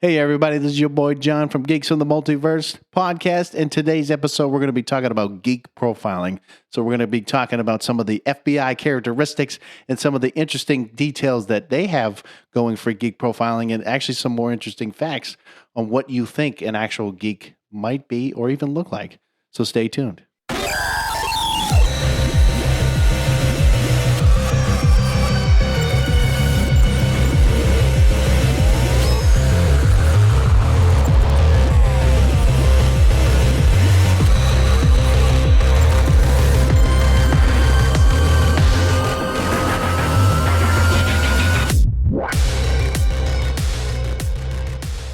Hey everybody, this is your boy John from Geeks From The Multiverse podcast. In today's episode, we're going to be talking about geek profiling. So we're going to be talking about some of the FBI characteristics and some of the interesting details that they have going for geek profiling, and actually some more interesting facts on what you think an actual geek might be or even look like. So stay tuned.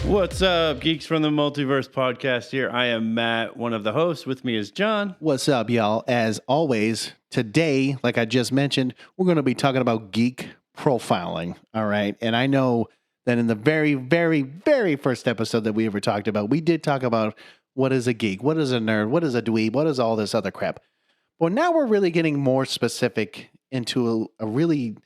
What's up, Geeks from the Multiverse podcast here. I am Matt, one of the hosts. With me is John. What's up, y'all? As always, today, like I just mentioned, we're going to be talking about geek profiling, all right? And I know that in the very first episode that we ever talked about, we did talk about what is a geek, what is a nerd, what is a dweeb, what is all this other crap. But now we're really getting more specific into a really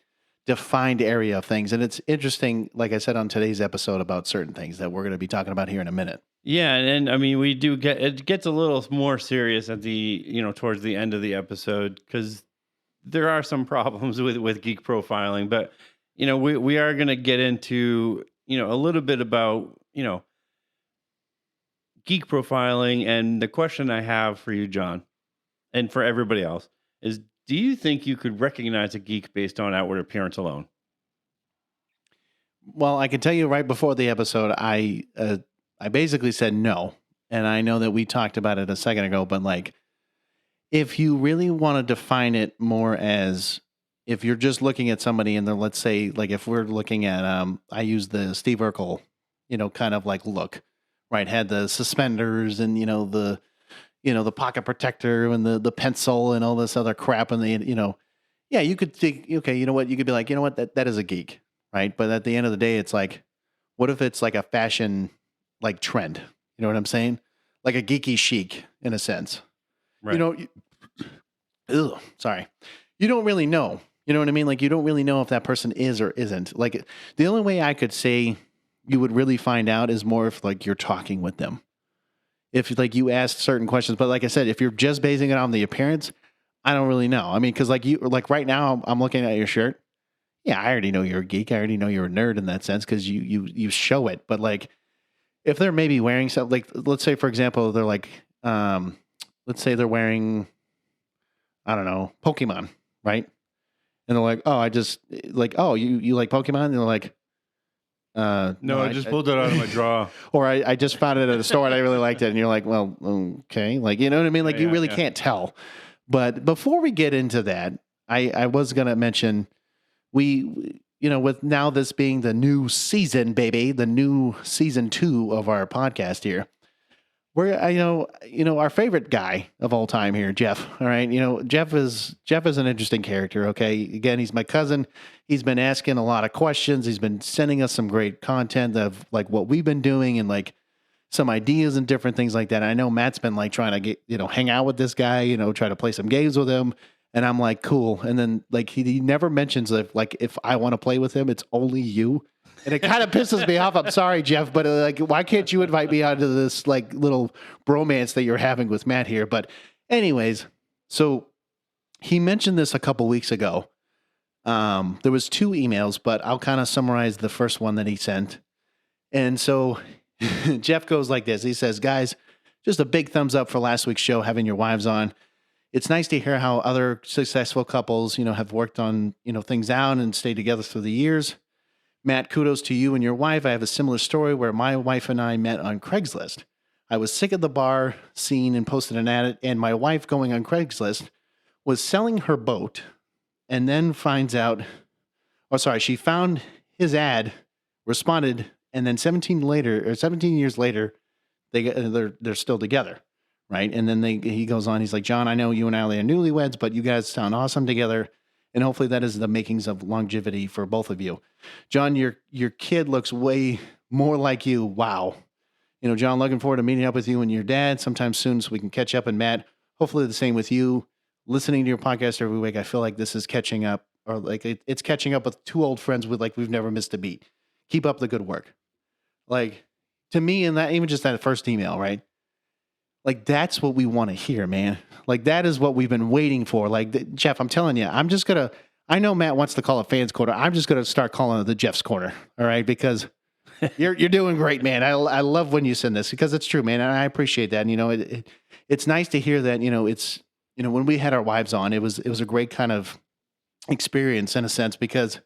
defined area of things. And it's interesting, like I said on today's episode, about certain things that we're going to be talking about here in a minute. Yeah, and I mean, we do it gets a little more serious at towards the end of the episode, because there are some problems with geek profiling. But, we are going to get into, a little bit about, geek profiling. And the question I have for you, John, and for everybody else is, do you think you could recognize a geek based on outward appearance alone? Well, I can tell you right before the episode, I basically said no. And I know that we talked about it a second ago, but like, if you really want to define it more as, if you're just looking at somebody and then let's say, like if we're looking at, I use the Steve Urkel, kind of like look, right? Had the suspenders and, the pocket protector and the pencil and all this other crap. And yeah, you could think, okay, you know what? You could be like, that is a geek, right? But at the end of the day, it's like, what if it's like a fashion, like trend? You know what I'm saying? Like a geeky chic in a sense, right? Sorry. You don't really know. You know what I mean? Like you don't really know if that person is or isn't. Like the only way I could say you would really find out is more if like you're talking with them. If like you ask certain questions, but like I said, if you're just basing it on the appearance, I don't really know. I mean, because like right now, I'm looking at your shirt. Yeah, I already know you're a geek. I already know you're a nerd in that sense because you show it. But like, if they're maybe wearing something, like let's say for example, they're like, let's say they're wearing, I don't know, Pokemon, right? And they're like, oh, I just like, oh, you like Pokemon? And they're like, no, I just pulled it out of my drawer. Or I just found it at a store and I really liked it. And you're like, well, okay. Like, you know what I mean? Like you really can't tell. But before we get into that, I was going to mention with now this being the new season, baby, the new season 2 of our podcast here, we're, our favorite guy of all time here, Jeff. All right. Jeff is an interesting character. Okay. Again, he's my cousin. He's been asking a lot of questions. He's been sending us some great content of like what we've been doing and like some ideas and different things like that. I know Matt's been like trying to get, hang out with this guy, try to play some games with him. And I'm like, cool. And then like, he never mentions if I want to play with him, it's only you. And it kind of pisses me off. I'm sorry, Jeff, but like, why can't you invite me onto this like little bromance that you're having with Matt here? But anyways, so he mentioned this a couple weeks ago. There was 2 emails, but I'll kind of summarize the first one that he sent. And so Jeff goes like this. He says, guys, just a big thumbs up for last week's show, having your wives on. It's nice to hear how other successful couples, have worked on, things out and stayed together through the years. Matt, kudos to you and your wife. I have a similar story where my wife and I met on Craigslist. I was sick of the bar scene and posted an ad, and my wife, going on Craigslist, was selling her boat and then she found his ad, responded, and then 17 years later, they're still together, right? And then he goes on, he's like, John, I know you and Ali are newlyweds, but you guys sound awesome together. And hopefully that is the makings of longevity for both of you. John, your kid looks way more like you. Wow. John, looking forward to meeting up with you and your dad sometime soon so we can catch up. And Matt, hopefully the same with you. Listening to your podcast every week, I feel like this is catching up, or like it's catching up with 2 old friends with like we've never missed a beat. Keep up the good work. Like, to me, in that, even just that first email, right? Like, that's what we want to hear, man. Like, that is what we've been waiting for. Like, Jeff, I'm telling you, I know Matt wants to call it Fans Corner. I'm just going to start calling it the Jeff's Corner. All right. Because you're doing great, man. I love when you send this because it's true, man. And I appreciate that. And, it's nice to hear that, it's, when we had our wives on, it was a great kind of experience in a sense because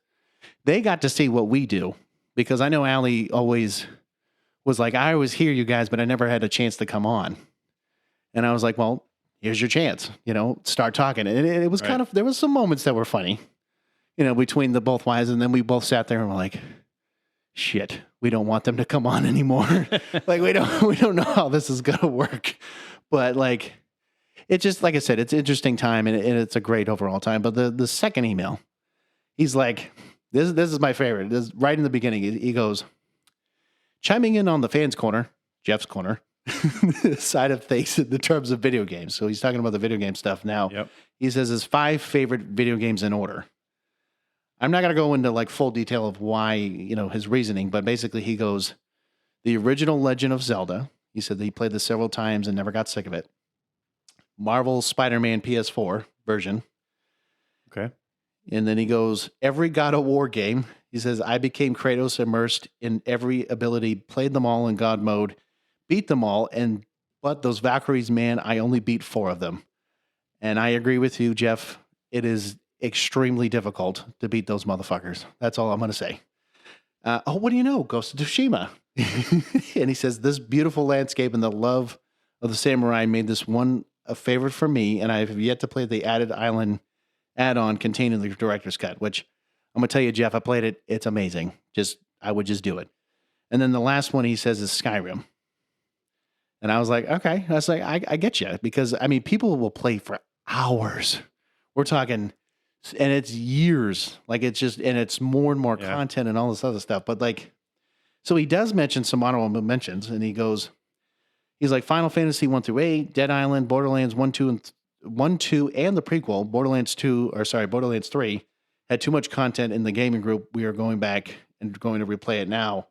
they got to see what we do. Because I know Allie always was like, I always hear you guys, but I never had a chance to come on. And I was like, well, here's your chance, start talking. And it was kind of, there was some moments that were funny, between the both wives. And then we both sat there and were like, shit, we don't want them to come on anymore. Like, we don't know how this is going to work. But like, it's just, like I said, it's an interesting time and it's a great overall time. But the second email, he's like, this is my favorite. This right in the beginning. He goes, chiming in on the Fans Corner, Jeff's Corner, side of things in the terms of video games. So he's talking about the video game stuff now. Yep. He says his 5 favorite video games in order. I'm not going to go into like full detail of why, his reasoning, but basically he goes, the original Legend of Zelda. He said that he played this several times and never got sick of it. Marvel's Spider-Man PS4 version. Okay. And then he goes, every God of War game. He says, I became Kratos immersed in every ability, played them all in God mode, beat them all, but those Valkyries, man, I only beat 4 of them. And I agree with you, Jeff. It is extremely difficult to beat those motherfuckers. That's all I'm going to say. What do you know? Ghost of Tsushima. And he says, this beautiful landscape and the love of the samurai made this one a favorite for me, and I have yet to play the added island add-on contained in the director's cut, which I'm going to tell you, Jeff, I played it. It's amazing. I would just do it. And then the last one he says is Skyrim. And I was like, okay. I was like, I get you. Because, people will play for hours. We're talking, and it's years. Like, it's just, and it's more and more content and all this other stuff. But, like, so he does mention some honorable mentions. And he's like, Final Fantasy 1 through 8, Dead Island, Borderlands 1, 2, and the prequel, Borderlands 3, had too much content in the gaming group. We are going back and going to replay it now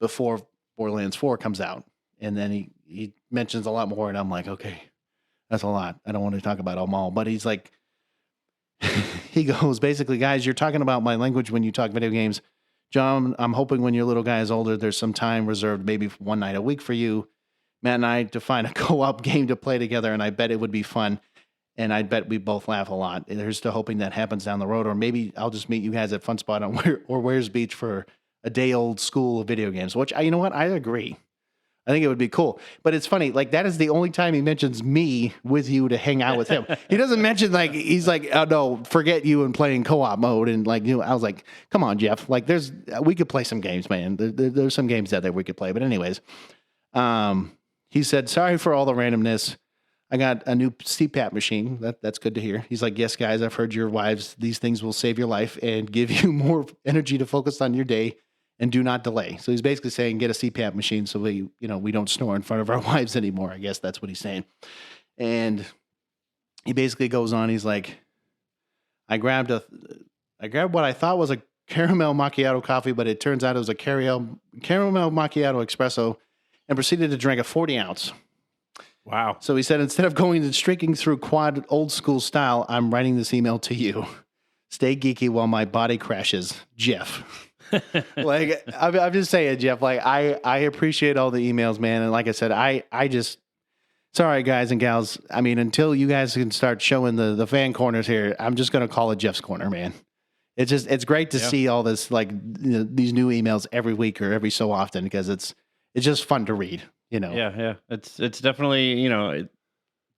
before Borderlands 4 comes out. And then he mentions a lot more, and I'm like, okay, that's a lot. I don't want to talk about them all. But he's like, he goes, basically, guys, you're talking about my language when you talk video games. John, I'm hoping when your little guy is older, there's some time reserved, maybe one night a week for you, Matt and I, to find a co-op game to play together, and I bet it would be fun. And I bet we both laugh a lot. And here's to hoping that happens down the road. Or maybe I'll just meet you guys at Fun Spot or Wares Beach for a day old school of video games, which, you know what? I agree. I think it would be cool. But it's funny. Like, that is the only time he mentions me with you to hang out with him. He doesn't mention, like, he's like, oh, no, forget you and playing co-op mode. And, like, I was like, come on, Jeff. Like, we could play some games, man. There's some games out there we could play. But anyways, he said, sorry for all the randomness. I got a new CPAP machine. That's good to hear. He's like, yes, guys, I've heard your wives. These things will save your life and give you more energy to focus on your day and do not delay. So he's basically saying, get a CPAP machine so we don't snore in front of our wives anymore. I guess that's what he's saying. And he basically goes on. He's like, I grabbed what I thought was a caramel macchiato coffee, but it turns out it was a caramel macchiato espresso, and proceeded to drink a 40 ounce. Wow. So he said, instead of going and streaking through quad old school style, I'm writing this email to you. Stay geeky while my body crashes, Jeff. Like, I'm just saying, Jeff, like, I appreciate all the emails, man. And like I said, I just, sorry, guys and gals. I mean, until you guys can start showing the fan corners here, I'm just going to call it Jeff's Corner, man. It's great to see all this, like, these new emails every week or every so often, because it's just fun to read. Yeah. It's definitely,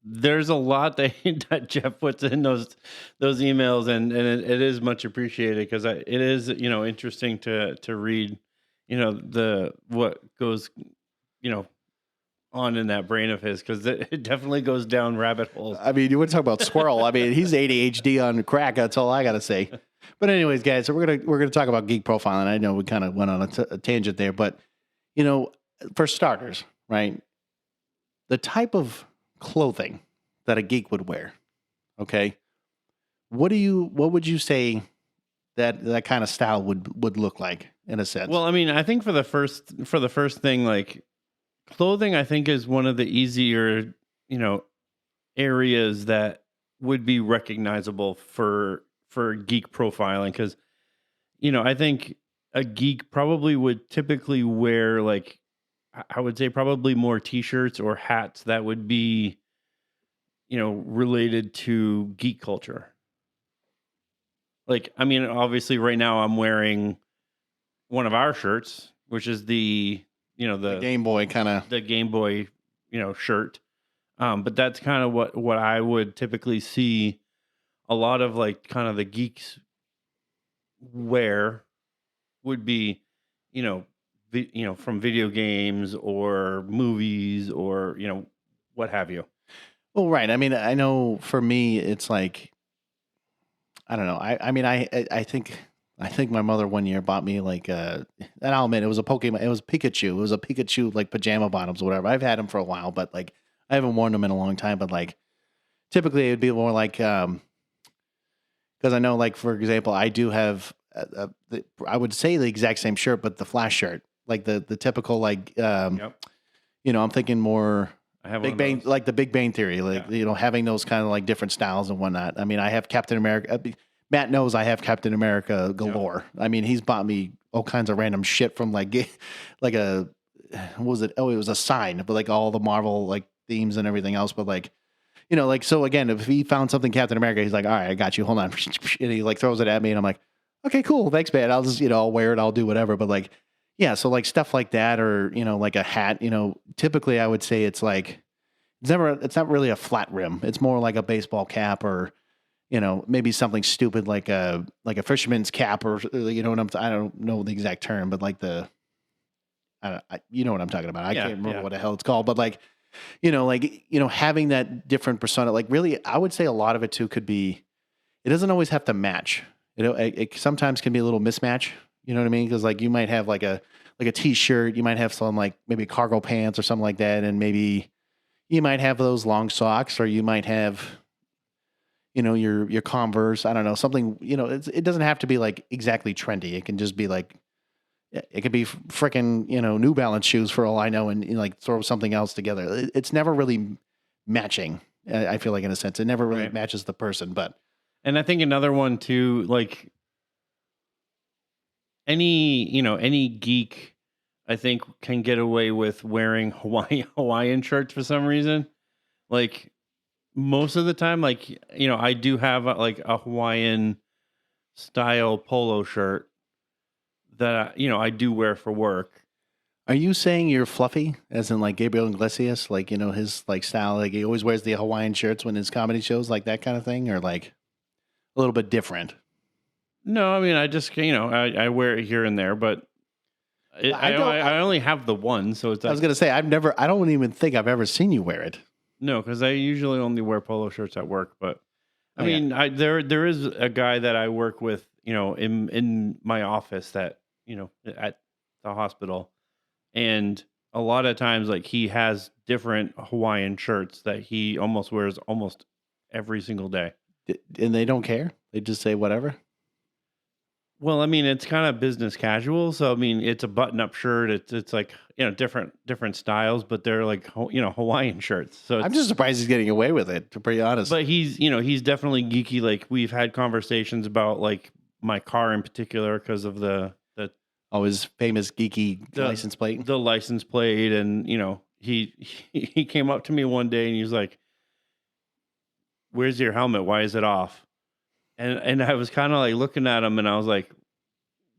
there's a lot that Jeff puts in those emails, and it is much appreciated, because it is, interesting to read, what goes, on in that brain of his, because it definitely goes down rabbit holes. I mean, you want to talk about squirrel? I mean, he's ADHD on crack. That's all I got to say. But anyways, guys, so we're gonna talk about geek profiling. I know we kind of went on a tangent there, but for starters, right? The type of clothing that a geek would wear. Okay. What would you say that kind of style would look like, in a sense? Well, I mean, I think for the first thing, like, clothing, I think, is one of the easier, areas that would be recognizable for geek profiling, because I think a geek probably would typically wear, like, I would say probably more t-shirts or hats that would be related to geek culture. Like, I mean, obviously right now I'm wearing one of our shirts, which is the Game Boy kind of. the Game Boy shirt. But that's kind of what I would typically see a lot of, like, kind of the geeks wear would be, from video games or movies or, what have you. Well, right. I mean, I know for me, it's like, I don't know. I mean, I think my mother one year bought me like and I'll admit it was a Pokemon. It was Pikachu. It was a Pikachu like pajama bottoms or whatever. I've had them for a while, but like I haven't worn them in a long time. But like typically it'd be more like because I know, like, for example, I do have I would say the exact same shirt, but the Flash shirt, like the typical like Yep. I'm thinking more. I have Big Bang, like the Big Bang Theory, like having those kind of like different styles and whatnot. I mean, I have Captain America. Matt knows I have Captain America galore. Yep. I mean, he's bought me all kinds of random shit from like a what was it? Oh, it was a sign, but like all the Marvel like themes and everything else. But like like, so again, if he found something Captain America, he's like, all right, I got you. Hold on, and he like throws it at me, and I'm like, okay, cool, thanks, man. I'll just I'll wear it. I'll do whatever. But like, yeah, so like stuff like that, or like a hat. Typically I would say it's like. It's not really a flat rim. It's more like a baseball cap, or maybe something stupid like a fisherman's cap, or what I don't know the exact term, but like you know what I'm talking about. I can't remember what the hell it's called, but like having that different persona, like really, I would say a lot of it too could be. It doesn't always have to match. It sometimes can be a little mismatch. You know what I mean? Because like you might have like a t-shirt, you might have some like maybe cargo pants or something like that, and maybe. You might have those long socks, or you might have, your Converse. I don't know, something. It doesn't have to be like exactly trendy. It can just be like, it could be freaking New Balance shoes for all I know, and like throw something else together. It's never really matching. I feel like in a sense, it never really matches the person. But and I think another one too, like any geek. I think can get away with wearing Hawaiian shirts for some reason. Like most of the time, like, I do have like a Hawaiian style polo shirt that, I do wear for work. Are you saying you're fluffy, as in like Gabriel Iglesias, like, his like style, like he always wears the Hawaiian shirts when his comedy shows, like that kind of thing, or like a little bit different? No, I mean, I just, I wear it here and there, but I only have the one, so it's. Like, I was gonna say I don't even think I've ever seen you wear it. No, because I usually only wear polo shirts at work. But I mean, there is a guy that I work with, in my office that at the hospital, and a lot of times, like he has different Hawaiian shirts that he almost wears almost every single day, and they don't care. They just say whatever. Well, I mean, it's kind of business casual. So, I mean, it's a button-up shirt. It's like, different styles, but they're like, Hawaiian shirts. So I'm just surprised he's getting away with it, to be honest. But he's definitely geeky. Like we've had conversations about like my car in particular because of the his famous geeky license plate. The license plate. And, he came up to me one day and he was like, "Where's your helmet? Why is it off?" And I was kind of like looking at him and I was like,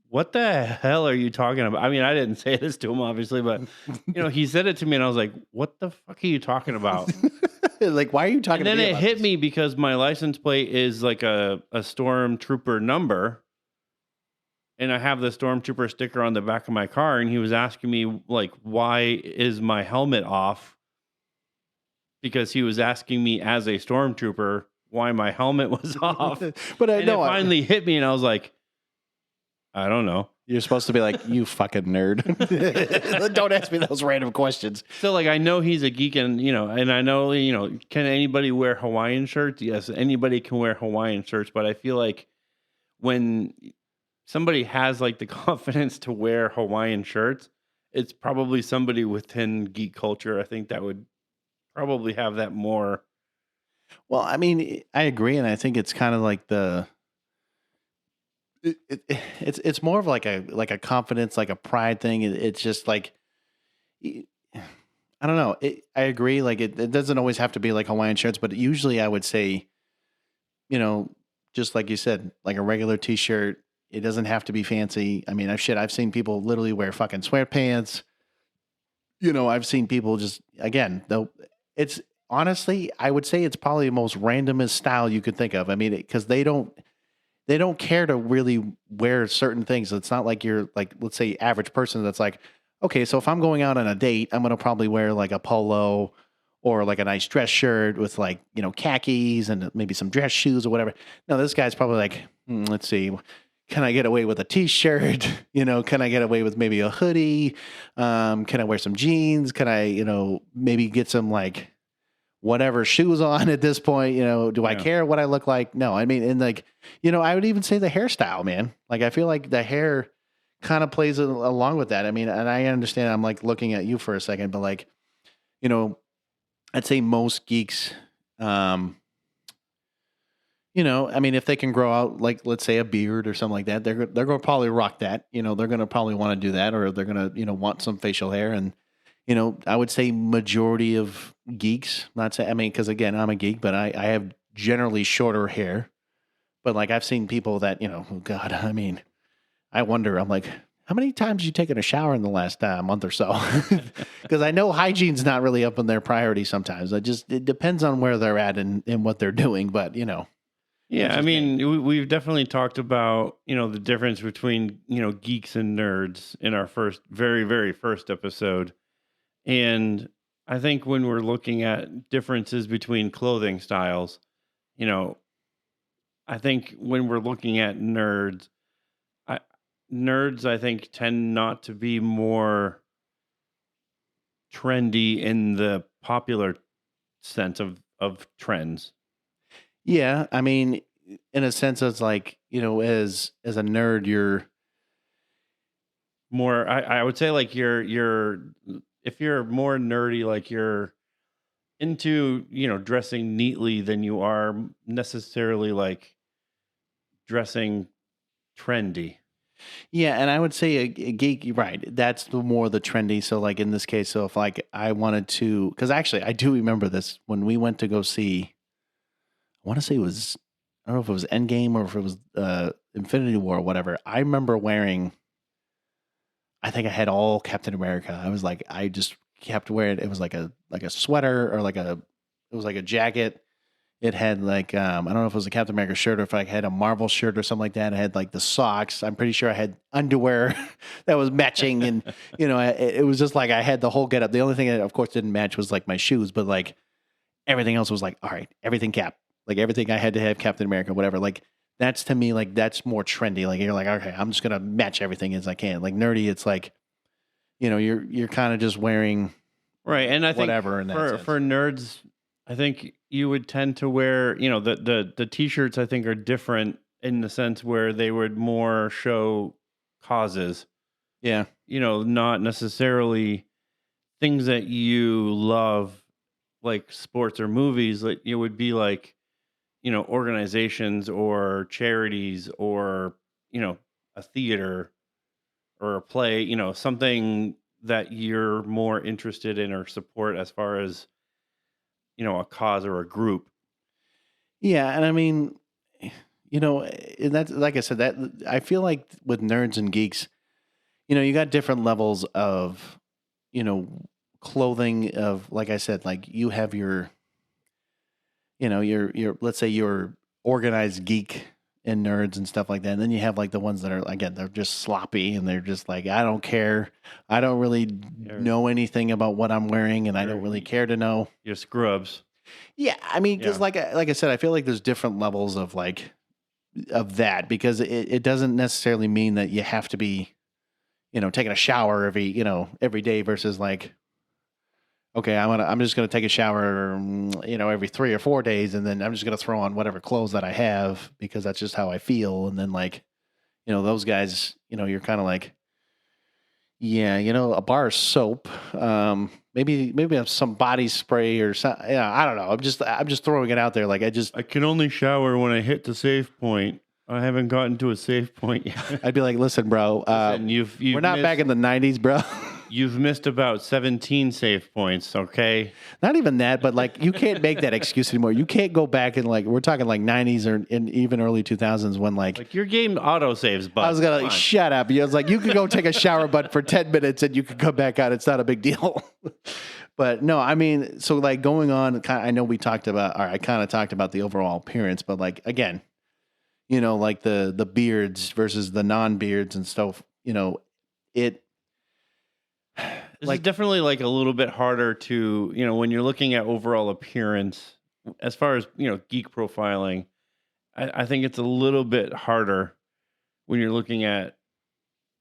what the hell are you talking about? I mean, I didn't say this to him, obviously, but, he said it to me and I was like, what the fuck are you talking about? Like, why are you talking and to me? And then it hit me because my license plate is like a stormtrooper number. And I have the stormtrooper sticker on the back of my car. And he was asking me, like, why is my helmet off? Because he was asking me as a stormtrooper why my helmet was off. But it finally hit me and I was like, I don't know. You're supposed to be like, you fucking nerd. Don't ask me those random questions. So like, I know he's a geek and, and I know, can anybody wear Hawaiian shirts? Yes, anybody can wear Hawaiian shirts. But I feel like when somebody has like the confidence to wear Hawaiian shirts, it's probably somebody within geek culture. I think that would probably have that more. Well, I mean, I agree, and I think it's kind of like it's more of like a confidence, like a pride thing. It's just like I don't know. I agree. Like it doesn't always have to be like Hawaiian shirts, but usually I would say, you know, just like you said, like a regular T-shirt. It doesn't have to be fancy. I mean, I've seen people literally wear fucking sweatpants. I've seen people just again though. It's honestly, I would say it's probably the most randomest style you could think of. I mean, because they don't care to really wear certain things. It's not like you're like, let's say, average person that's like, okay, so if I'm going out on a date, I'm gonna probably wear like a polo or like a nice dress shirt with like khakis and maybe some dress shoes or whatever. No, this guy's probably like, let's see, can I get away with a t-shirt? Can I get away with maybe a hoodie? Can I wear some jeans? Can I, maybe get some like whatever shoes on at this point? Do I care what I look like? No, I mean, and like, I would even say the hairstyle, man. Like, I feel like the hair kind of plays along with that. I mean, and I understand I'm like looking at you for a second, but like, I'd say most geeks, I mean, if they can grow out, like, let's say a beard or something like that, they're going to probably rock that. They're going to probably want to do that, or they're going to, want some facial hair. And, I would say majority of geeks, not say, I mean, because again, I'm a geek, but I have generally shorter hair. But like, I've seen people that, oh God, I mean, I wonder, I'm like, how many times you taken a shower in the last month or so? Because I know hygiene's not really up on their priority sometimes. It depends on where they're at and what they're doing, but, Yeah, I mean, we've definitely talked about, the difference between, geeks and nerds in our very, very first episode. And I think when we're looking at differences between clothing styles, I think when we're looking at nerds, I think, tend not to be more trendy in the popular sense of trends. Yeah, I mean, in a sense, it's like as a nerd, you're more. I would say like you're if you're more nerdy, like you're into dressing neatly than you are necessarily like dressing trendy. Yeah, and I would say a geek, you're right? That's more the trendy. So, like in this case, so if like I wanted to, because actually I do remember this when we went to go see. I want to say it was, I don't know if it was Endgame or if it was Infinity War or whatever. I remember wearing, I think I had all Captain America. I was like, I just kept wearing. It was like a sweater or it was like a jacket. It had like I don't know if it was a Captain America shirt or if I had a Marvel shirt or something like that. I had like the socks. I'm pretty sure I had underwear that was matching, and it was just like I had the whole getup. The only thing that of course didn't match was like my shoes, but like everything else was like all right, everything Cap. Like everything I had to have Captain America, whatever. Like that's to me like that's more trendy. Like you're like okay, I'm just gonna match everything as I can. Like nerdy, it's like you're kind of just wearing right, and I think whatever in that for nerds. I think you would tend to wear, the t-shirts I think are different in the sense where they would more show causes. Yeah. Not necessarily things that you love like sports or movies. Like it would be like, organizations or charities or, a theater or a play, something that you're more interested in or support as far as a cause or a group. Yeah, and I mean, and that's like I said that I feel like with nerds and geeks, you got different levels of, clothing of like I said, like you have your, your let's say your organized geek and nerds and stuff like that. And then you have like the ones that are again, they're just sloppy and they're just like, I don't care. I don't really know anything about what I'm wearing and I don't really care to know. Your scrubs. Yeah, I mean, because like I said, I feel like there's different levels of like of that because it doesn't necessarily mean that you have to be, taking a shower every day versus like, okay, I'm just gonna take a shower, every 3 or 4 days, and then I'm just gonna throw on whatever clothes that I have because that's just how I feel, and then like, those guys, you're kind of like, Yeah, a bar of soap. Maybe some body spray or something. Yeah, I don't know. I'm just throwing it out there. Like I can only shower when I hit the save point. I haven't gotten to a save point yet. I'd be like, listen, bro. Listen, we're not back in the '90s, bro. You've missed about 17 save points, okay? Not even that, but like you can't make that excuse anymore. You can't go back and like we're talking like '90s or in even early 2000s when like your game auto saves. But I was gonna shut up. I was like, you could go take a shower, but for 10 minutes and you could come back out. It's not a big deal. But no, I mean, so like going on. I know we talked about, or I kind of talked about the overall appearance, but like again, like the beards versus the non-beards and stuff. This is definitely like a little bit harder to, when you're looking at overall appearance, as far as, geek profiling, I think it's a little bit harder when you're looking at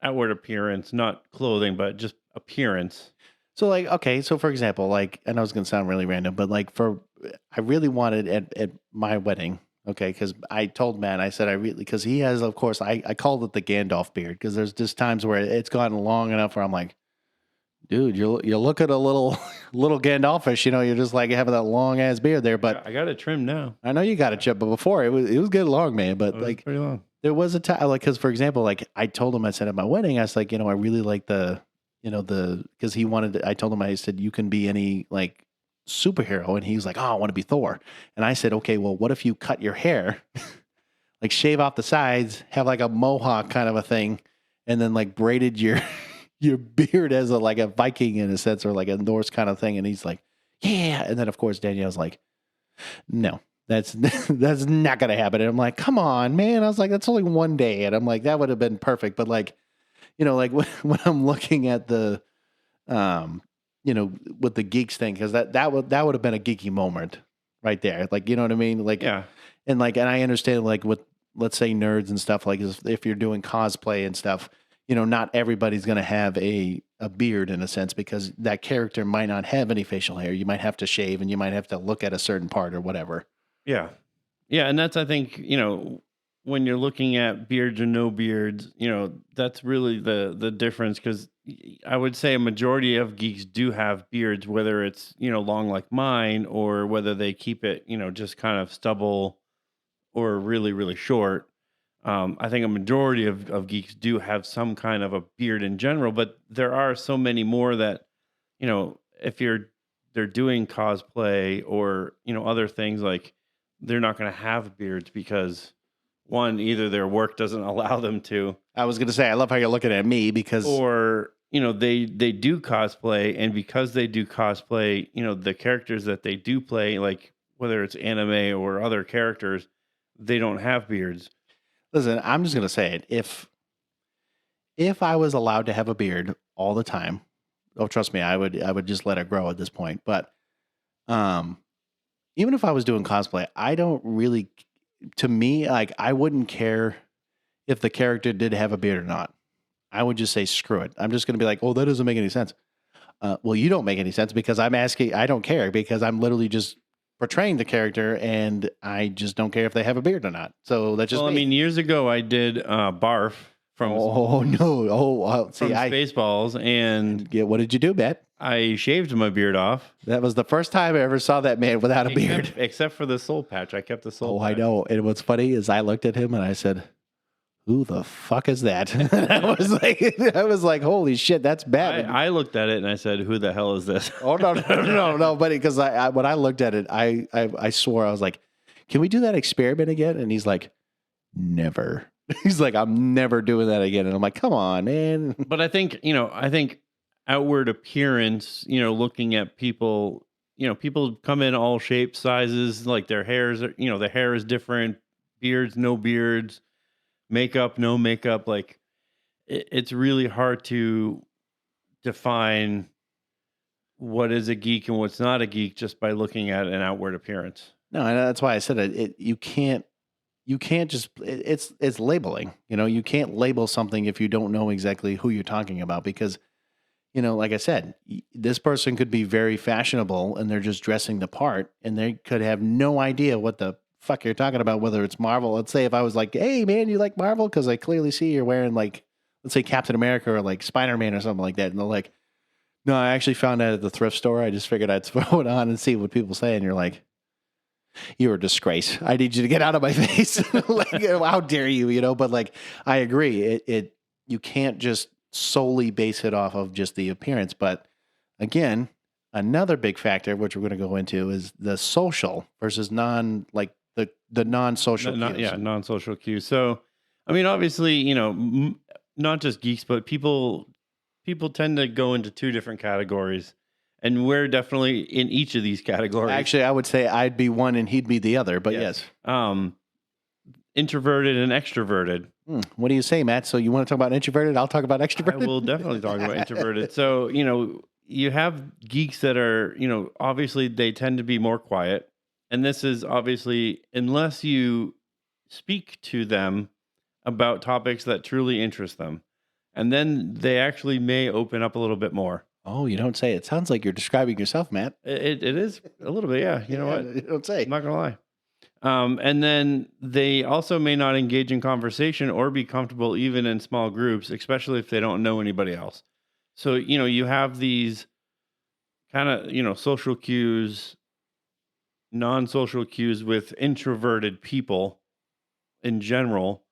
outward appearance, not clothing, but just appearance. So like, okay, so for example, like, I know it's going to sound really random, but like I really wanted at my wedding, okay, because I told Matt, I said, because he has, of course, I called it the Gandalf beard, because there's just times where it's gotten long enough where I'm like, dude, you're looking a little Gandalfish, you're just like having that long ass beard there. But I got it trimmed now. I know you got it trimmed, but before it was getting long, man. But like pretty long. There was a time, like, because for example, like I told him, I said at my wedding, I was like, I really like because he wanted I told him, I said, you can be any like superhero, and he was like, oh, I want to be Thor, and I said, okay, well, what if you cut your hair, like shave off the sides, have like a mohawk kind of a thing, and then like braided your beard as like a Viking in a sense, or like a Norse kind of thing. And he's like, yeah. And then of course Danielle's like, no, that's not going to happen. And I'm like, come on, man. I was like, that's only one day. And I'm like, that would have been perfect. But like, like when I'm looking at the, with the geeks thing, because that would have been a geeky moment right there. Like, you know what I mean? Like, yeah. And like, and I understand like with, let's say nerds and stuff, like if you're doing cosplay and stuff, not everybody's going to have a beard in a sense, because that character might not have any facial hair. You might have to shave, and you might have to look at a certain part or whatever. Yeah. Yeah. And that's, I think, when you're looking at beards or no beards, that's really the difference. Because I would say a majority of geeks do have beards, whether it's, long like mine, or whether they keep it, just kind of stubble or really, really short. I think a majority of geeks do have some kind of a beard in general, but there are so many more that, if they're doing cosplay or, other things, like they're not going to have beards because one, either their work doesn't allow them to. I was going to say, I love how you're looking at me because, or, they do cosplay, and because they do cosplay, the characters that they do play, like whether it's anime or other characters, they don't have beards. Listen, I'm just going to say it. If I was allowed to have a beard all the time, oh, trust me, I would just let it grow at this point. But even if I was doing cosplay, I don't really, to me, like I wouldn't care if the character did have a beard or not. I would just say, screw it. I'm just going to be like, oh, that doesn't make any sense. Well, you don't make any sense because I'm asking, I don't care because I'm literally just portraying the character, and I just don't care if they have a beard or not. So that's just. Well, me. I mean, years ago I did Barf from. Oh no! Oh, see, from Spaceballs, and yeah, what did you do, Matt? I shaved my beard off. That was the first time I ever saw that man without a beard, except for the soul patch. I kept the soul. patch. I know. And what's funny is I looked at him and I said, who the fuck is that? I was like, holy shit, that's bad. I looked at it and I said, who the hell is this? Oh, no, buddy. Because when I looked at it, I swore, I was like, can we do that experiment again? And he's like, never. He's like, I'm never doing that again. And I'm like, come on, man. But I think outward appearance, looking at people, people come in all shapes, sizes, like their hairs, the hair is different, beards, no beards. Makeup, no makeup, like it's really hard to define what is a geek and what's not a geek just by looking at an outward appearance. No, and that's why I said it. You can't just. It's labeling. You can't label something if you don't know exactly who you're talking about, because, like I said, this person could be very fashionable and they're just dressing the part, and they could have no idea what the fuck you're talking about, whether it's Marvel. Let's say if I was like, hey man, you like Marvel? Because I clearly see you're wearing like let's say Captain America or like Spider-Man or something like that. And they're like, no, I actually found that at the thrift store. I just figured I'd throw it on and see what people say. And you're like, you're a disgrace. I need you to get out of my face. Like, how dare you, you know? But like, I agree. You can't just solely base it off of just the appearance. But again, another big factor, which we're going to go into, is the social versus the non-social cues. Yeah, non-social cues. So, I mean, obviously, you know, not just geeks, but people tend to go into two different categories, and we're definitely in each of these categories. Actually, I would say I'd be one and he'd be the other, but yes. Introverted and extroverted. What do you say, Matt? So you want to talk about introverted? I'll talk about extroverted. I will definitely talk about introverted. So, you know, you have geeks that are, you know, obviously they tend to be more quiet. And this is obviously, unless you speak to them about topics that truly interest them. And then they actually may open up a little bit more. Oh, you don't say. It sounds like you're describing yourself, Matt. It is a little bit, yeah. You know what? You don't say. I'm not going to lie. And then they also may not engage in conversation or be comfortable even in small groups, especially if they don't know anybody else. So, you know, you have these kind of, you know, social cues, non-social cues with introverted people in general.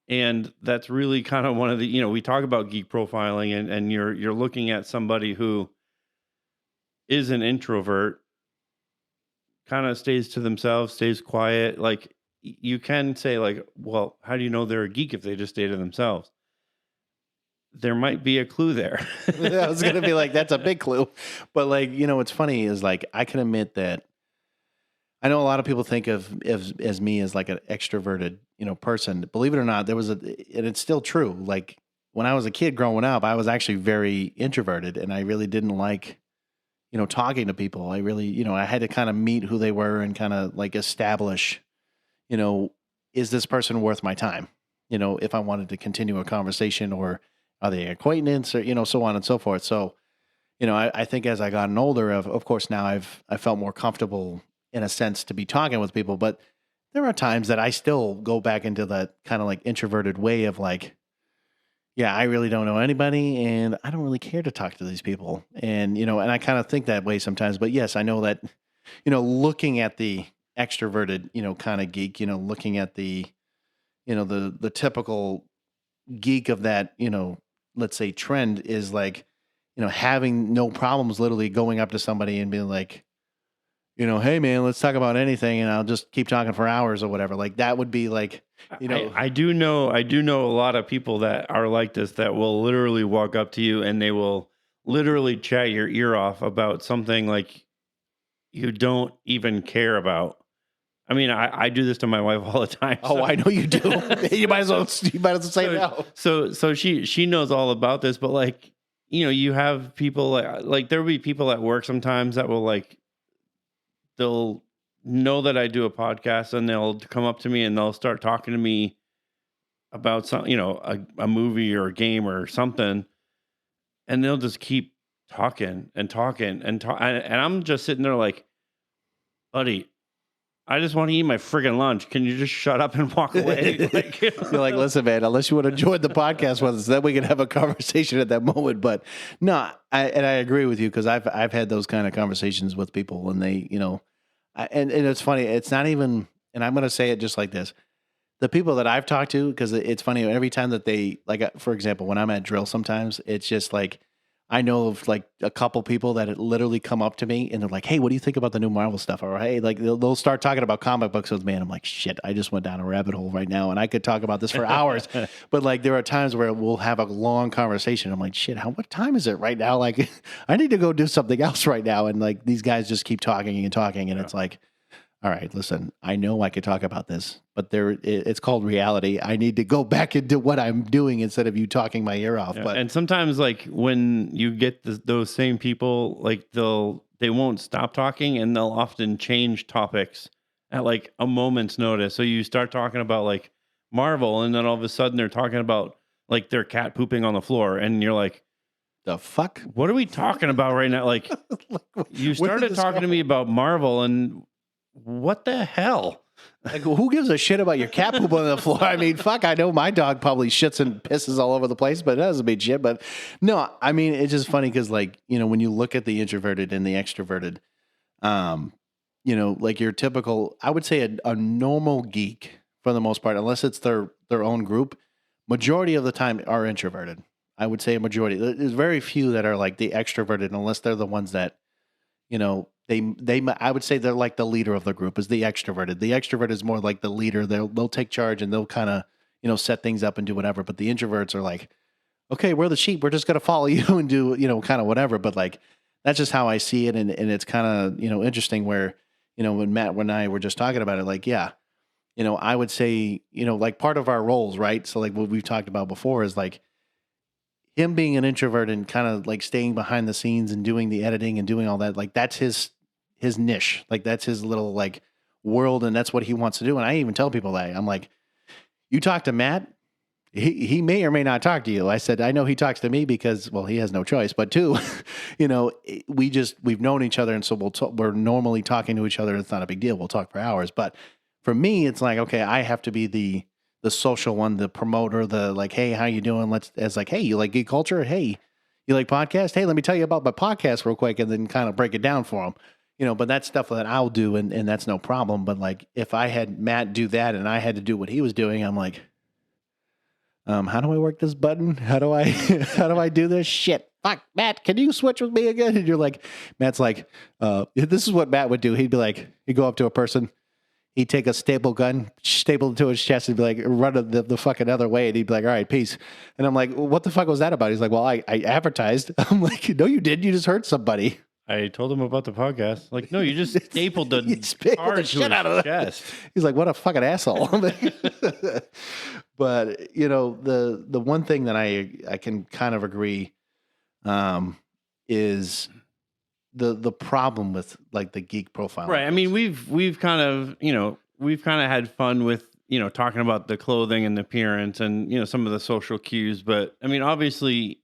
And that's really kind of one of the, you know, we talk about geek profiling and you're looking at somebody who is an introvert, kind of stays to themselves, stays quiet. Like you can say like, well, how do you know they're a geek if they just stay to themselves? There might be a clue there. I was going to be like, that's a big clue. But like, you know, what's funny is like, I can admit that I know a lot of people think of as me as like an extroverted, you know, person. Believe it or not, and it's still true. Like when I was a kid growing up, I was actually very introverted and I really didn't like, you know, talking to people. I really, you know, I had to kind of meet who they were and kind of like establish, you know, is this person worth my time? You know, if I wanted to continue a conversation, or are they an acquaintance, or, you know, so on and so forth. So, you know, I think as I gotten older, of course, now I felt more comfortable in a sense to be talking with people, but there are times that I still go back into that kind of like introverted way of like, yeah, I really don't know anybody and I don't really care to talk to these people. And, you know, and I kind of think that way sometimes, but yes, I know that, you know, looking at the extroverted, you know, kind of geek, you know, looking at the, you know, the typical geek of that, you know, let's say trend is like, you know, having no problems literally going up to somebody and being like, you know, hey man, let's talk about anything, and I'll just keep talking for hours or whatever. Like that would be like, you know, I do know a lot of people that are like this, that will literally walk up to you and they will literally chat your ear off about something like you don't even care about. I mean, I do this to my wife all the time. So. Oh, I know you do. you might as well say no. So she knows all about this, but like, you know, you have people like there will be people at work sometimes that will like, they'll know that I do a podcast and they'll come up to me and they'll start talking to me about some, you know, a movie or a game or something. And they'll just keep talking and I'm just sitting there like, buddy, I just want to eat my friggin' lunch. Can you just shut up and walk away? Like, You're like, listen, man, unless you want to join the podcast with us, then we can have a conversation at that moment. But no, I agree with you, because I've had those kind of conversations with people, and they, you know, and it's funny. It's not even, and I'm going to say it just like this. The people that I've talked to, because it's funny, every time that they, like, for example, when I'm at drill sometimes, it's just like, I know of like a couple people that literally come up to me and they're like, hey, what do you think about the new Marvel stuff? Or hey, like they'll start talking about comic books with me. And I'm like, shit, I just went down a rabbit hole right now and I could talk about this for hours. But like there are times where we'll have a long conversation. I'm like, shit, what time is it right now? Like I need to go do something else right now. And like these guys just keep talking and talking. And it's like, all right, listen, I know I could talk about this, but it's called reality. I need to go back into what I'm doing instead of you talking my ear off. Yeah, but and sometimes like when you get those same people, like they won't stop talking and they'll often change topics at like a moment's notice. So you start talking about like Marvel and then all of a sudden they're talking about like their cat pooping on the floor and you're like, the fuck? What are we talking about right now? Like you started talking to me about Marvel and what the hell? Like, who gives a shit about your cat poop on the floor? I mean, fuck, I know my dog probably shits and pisses all over the place, but it doesn't mean shit. But no, I mean, it's just funny because, like, you know, when you look at the introverted and the extroverted, you know, like your typical, I would say a normal geek for the most part, unless it's their own group, majority of the time are introverted. I would say a majority. There's very few that are like the extroverted, unless they're the ones that, you know, I would say they're like the leader of the group is the extroverted. The extrovert is more like the leader. They'll take charge and they'll kind of, you know, set things up and do whatever. But the introverts are like, okay, we're the sheep. We're just going to follow you and do, you know, kind of whatever. But like, that's just how I see it. And it's kind of, you know, interesting where, you know, when Matt and I were just talking about it, like, yeah, you know, I would say, you know, like part of our roles, right? So like what we've talked about before is like, him being an introvert and kind of like staying behind the scenes and doing the editing and doing all that, like that's his niche. Like that's his little like world, and that's what he wants to do. And I even tell people that I'm like, you talk to Matt, he may or may not talk to you. I said, I know he talks to me because, well, he has no choice. But two, you know, we've known each other, and so we're normally talking to each other. It's not a big deal. We'll talk for hours. But for me, it's like, okay, I have to be the social one, the promoter, the like, hey, how you doing? It's like, hey, you like geek culture? Hey, you like podcast? Hey, let me tell you about my podcast real quick, and then kind of break it down for them. You know, but that's stuff that I'll do, and that's no problem. But like, if I had Matt do that and I had to do what he was doing, I'm like, how do I work this button? How do I do this shit? Fuck, Matt, can you switch with me again? And you're like, Matt's like, this is what Matt would do. He'd be like, he'd go up to a person, he'd take a staple gun, staple it to his chest, and be like, run the fucking other way. And he'd be like, all right, peace. And I'm like, well, what the fuck was that about? He's like, well, I advertised. I'm like, no, you didn't. You just hurt somebody. I told him about the podcast. Like, no, you just stapled the shit out of the chest. He's like, what a fucking asshole. But, you know, the one thing that I can kind of agree is the problem with like the geek profile. Right. I mean, we've kind of had fun with, you know, talking about the clothing and the appearance and, you know, some of the social cues. But I mean, obviously,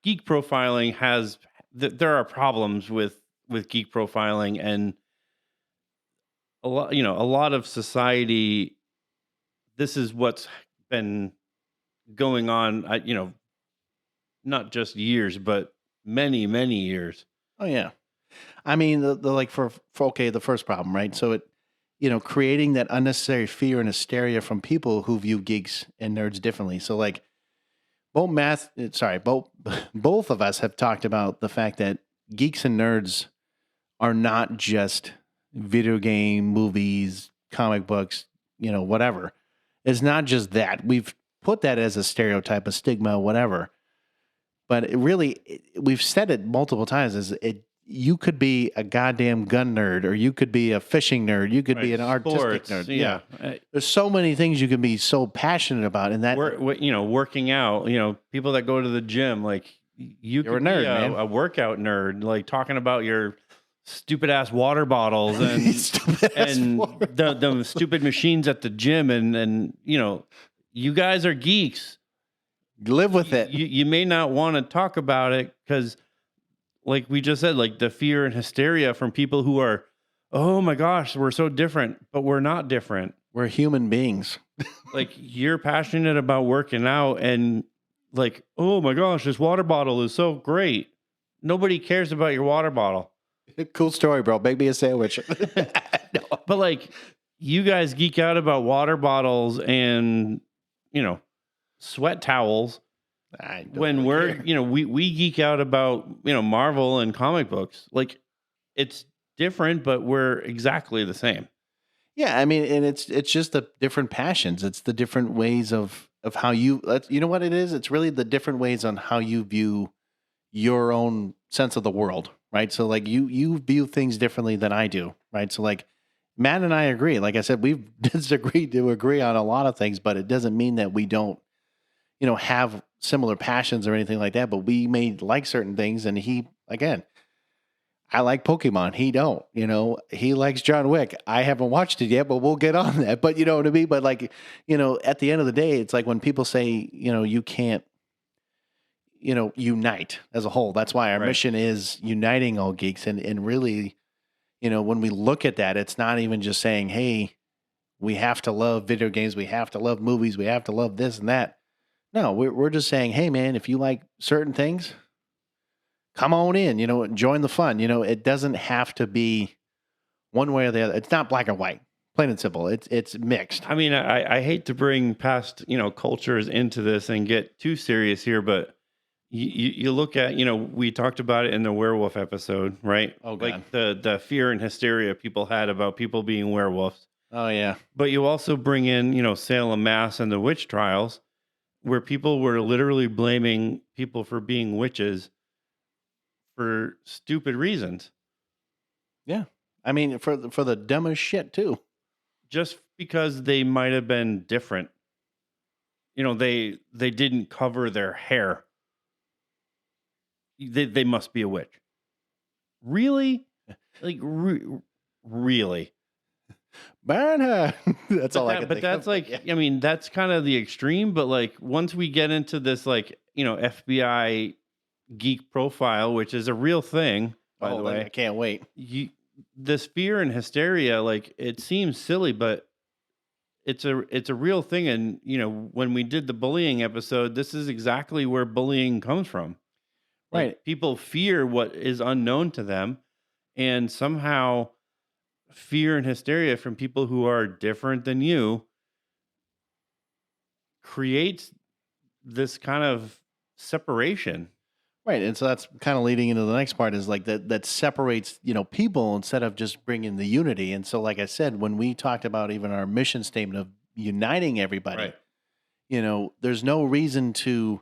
geek profiling there are problems with geek profiling, and a lot of society, this is what's been going on, you know, not just years, but many, many years. Oh yeah. I mean, the like for okay, the first problem, right? So it, you know, creating that unnecessary fear and hysteria from people who view geeks and nerds differently. So like, both of us have talked about the fact that geeks and nerds are not just video game, movies, comic books, you know, whatever. It's not just that. We've put that as a stereotype, a stigma, whatever. But we've said it multiple times, you could be a goddamn gun nerd, or you could be a fishing nerd, you could be an artistic nerd. Yeah. There's so many things you can be so passionate about, and that working out, you know, people that go to the gym, like you're a nerd, be man. A workout nerd, like talking about your stupid ass water bottles and the stupid machines at the gym, and you know, you guys are geeks. Live with it. You may not want to talk about it because, like we just said, like the fear and hysteria from people who are, oh my gosh, we're so different, but we're not different. We're human beings. Like, you're passionate about working out, and like, oh my gosh, this water bottle is so great. Nobody cares about your water bottle. Cool story, bro. Make me a sandwich. No. But like, you guys geek out about water bottles and, you know, sweat towels. When we're, you know, we geek out about, you know, Marvel and comic books. Like, it's different, but we're exactly the same. Yeah, I mean, and it's just the different passions. It's the different ways of how you know what it is? It's really the different ways on how you view your own sense of the world, right? So like you view things differently than I do, right? So like Matt and I agree. Like I said, we've disagreed to agree on a lot of things, but it doesn't mean that we don't, you know, have similar passions or anything like that. But we may like certain things, and he, again, I like Pokemon. He don't, you know, he likes John Wick. I haven't watched it yet, but we'll get on that. But you know what I mean? But like, you know, at the end of the day, it's like when people say, you know, you can't, you know, unite as a whole. That's why our mission is uniting all geeks and really, when we look at that, it's not even just saying, hey, we have to love video games, we have to love movies, we have to love this and that. No, we're just saying, hey, man, if you like certain things, come on in, join the fun. It doesn't have to be one way or the other. It's not black and white, plain and simple. It's mixed. I mean, I hate to bring past, cultures into this and get too serious here, but you look at, we talked about it in the werewolf episode, right? Oh, God. Like the fear and hysteria people had about people being werewolves. Oh, yeah. But you also bring in, Salem, Mass and the witch trials, where people were literally blaming people for being witches for stupid reasons. Yeah. I mean, for the dumbest shit, too. Just because they might have been different. They didn't cover their hair. They must be a witch. Really? Like, really? Burn her. That's all I can think of. But that's like, yeah. I mean, that's kind of the extreme. But like, once we get into this, like, FBI geek profile, which is a real thing, by the way. I can't wait. This fear and hysteria, like, it seems silly, but it's a real thing. And, when we did the bullying episode, this is exactly where bullying comes from. Like, right. People fear what is unknown to them, and somehow fear and hysteria from people who are different than you creates this kind of separation. Right. And so that's kind of leading into the next part is like that separates, people instead of just bringing the unity. And so, like I said, when we talked about even our mission statement of uniting everybody, right. There's no reason to,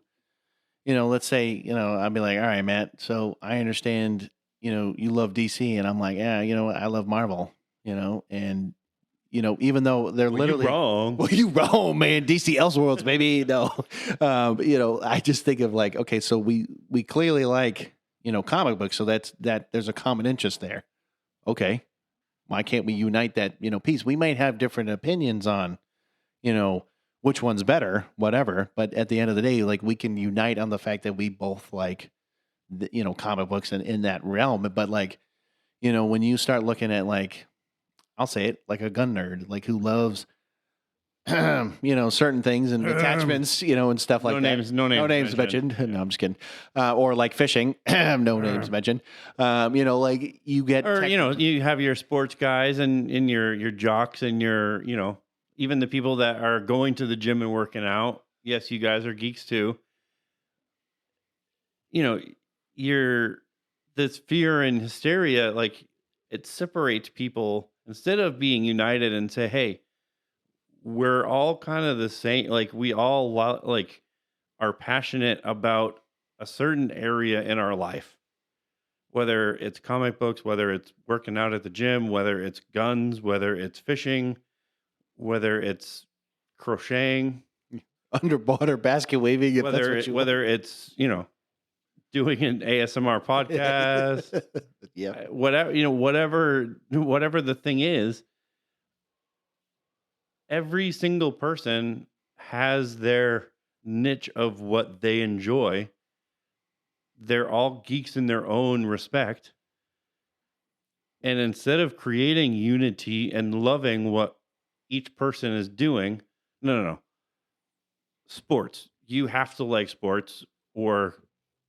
let's say, I'd be like, all right, Matt, so I understand, you love DC. And I'm like, yeah, I love Marvel, and, even though they're literally wrong. Well, you wrong, man. DC Elseworlds, baby. No, I just think of like, okay, so we clearly like, comic books. So that there's a common interest there. Okay. Why can't we unite that, piece? We might have different opinions on, which one's better, whatever. But at the end of the day, like we can unite on the fact that we both like, comic books and in that realm. But like, when you start looking at like, I'll say it, like a gun nerd, like who loves, certain things and attachments, and stuff like that. No names mentioned. No, I'm just kidding. Or like fishing, no names mentioned. Like you get, or you have your sports guys and your jocks and your, even the people that are going to the gym and working out. Yes, you guys are geeks too. This fear and hysteria, like it separates people instead of being united and say, hey, we're all kind of the same. Like we all like are passionate about a certain area in our life, whether it's comic books, whether it's working out at the gym, whether it's guns, whether it's fishing, whether it's crocheting, underwater basket waving, whether it's doing an ASMR podcast, yeah, whatever the thing is. Every single person has their niche of what they enjoy. They're all geeks in their own respect. And instead of creating unity and loving what each person is doing, no. Sports. You have to like sports or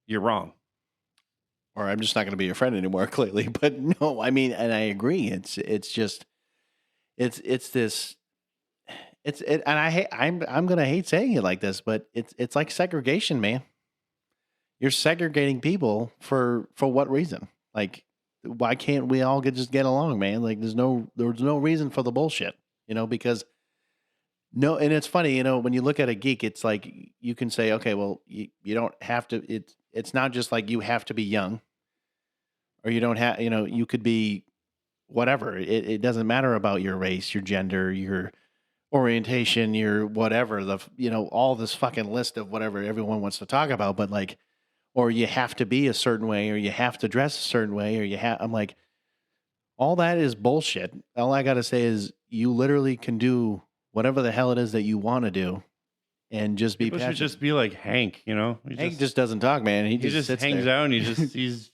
you're wrong. Or I'm just not going to be your friend anymore, clearly. But no, I mean, and I agree. It's this. And I'm gonna hate saying it like this, but it's like segregation, man. You're segregating people for what reason? Like, why can't we all just get along, man? Like, there's no reason for the bullshit, because no. And it's funny, when you look at a geek, it's like you can say, okay, well, you don't have to. It's not just like you have to be young, or you don't have. You could be whatever. It doesn't matter about your race, your gender, your orientation, your whatever, all this fucking list of whatever everyone wants to talk about, but like, or you have to be a certain way, or you have to dress a certain way, or I'm like, all that is bullshit. All I got to say is you literally can do whatever the hell it is that you want to do and just be passionate. Should just be like Hank, Hank just doesn't talk, man. He just hangs there. out and he's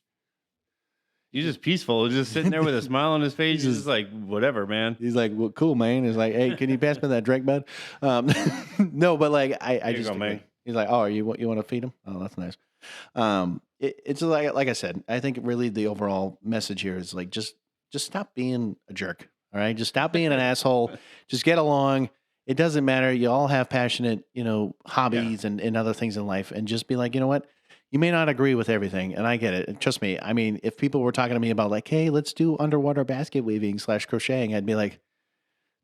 He's just peaceful, just sitting there with a smile on his face. He's just like, whatever, man. He's like, well, cool, man. He's like, hey, can you pass me that drink, bud? No, but like, I just, man. He's like, oh, you want to feed him? Oh, that's nice. It's like I said, I think really the overall message here is like, just stop being a jerk. All right. Just stop being an asshole. Just get along. It doesn't matter. You all have passionate, hobbies and other things in life, and just be like, you know what? You may not agree with everything, and I get it. And trust me. I mean, if people were talking to me about like, hey, let's do underwater basket weaving / crocheting, I'd be like,